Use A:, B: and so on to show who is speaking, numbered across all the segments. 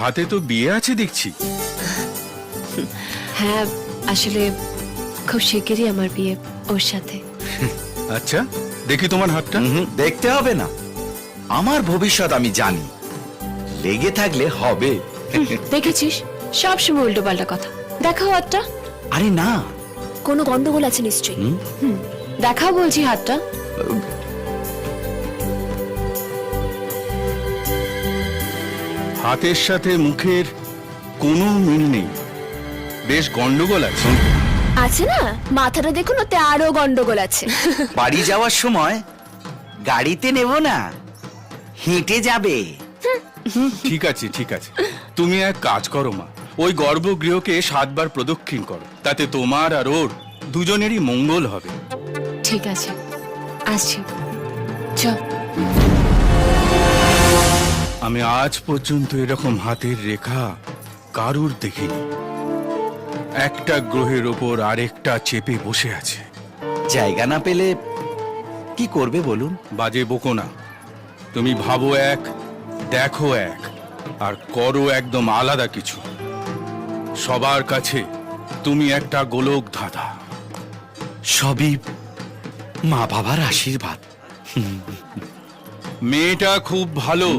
A: হাতে তো বিয়ে আছে দেখছি।
B: হ্যাঁ, আসলে খুব শিগগিরই আমার বিয়ে ওর সাথে।
A: আচ্ছা, দেখি তোমার হাতটা।
C: দেখতে হবে না, আমার ভবিষ্যৎ আমি জানি, লেগে থাকলে হবে।
B: দেখেছিস, সব সময় উল্টো পাল্টা কথা। দেখাও হাতটা।
C: আরে না,
B: কোনো গন্ডগোল আছে নিশ্চয়ই। দেখাও বলছি হাতটা।
A: হাতের সাথে মুখের কোনো মিল নেই, বেশ গন্ডগোল আছে।
B: আছে না, মাথাটা দেখুন, ওতে আরো গন্ডগোল আছে।
C: বাড়ি যাওয়ার সময় গাড়িতে নেব না, হেঁটে যাবে।
A: ঠিক আছে ঠিক আছে, তুমি এক কাজ করো মা, ওই গর্ভগৃহকে 7 বার প্রদক্ষিণ করো, তাতে তোমার আর ওর দুজনেরই মঙ্গল হবে।
B: ঠিক আছে, আসছি। চল।
A: আমি আজ পর্যন্ত এরকম হাতের রেখা কারুর দেখিনি। একটা গ্রহের ওপর আরেকটা চেপে বসে আছে।
C: জায়গা না পেলে কি করবে বলুন?
A: বাজে বকো না, তুমি ভাবো এক, দেখো এক, আর করো একদম আলাদা কিছু। সবার কাছে তুমি একটা গোলক ধাঁধা।
C: সবই মা বাবার আশীর্বাদ।
A: মেয়েটা খুব ভালো,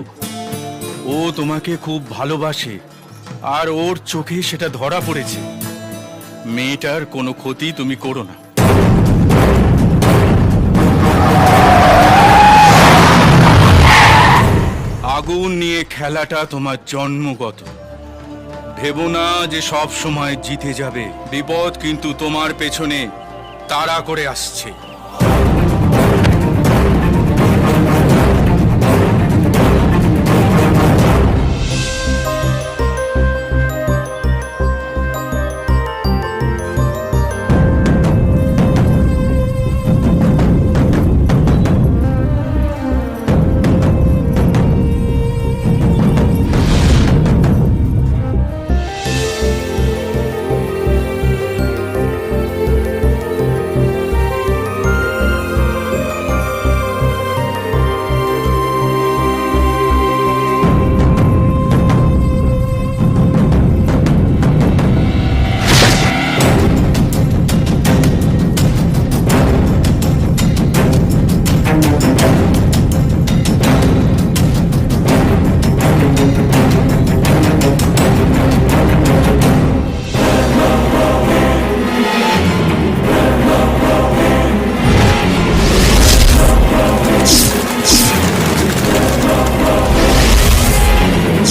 A: ও তোমাকে খুব ভালোবাসে, আর ওর চোখে সেটা ধরা পড়েছে। মেয়েটার কোনো ক্ষতি তুমি করো না। আগুন নিয়ে খেলাটা তোমার জন্মগত। ভেবো না যে সব সময় জিতে যাবে, বিপদ কিন্তু তোমার পেছনে তাড়া করে আসছে।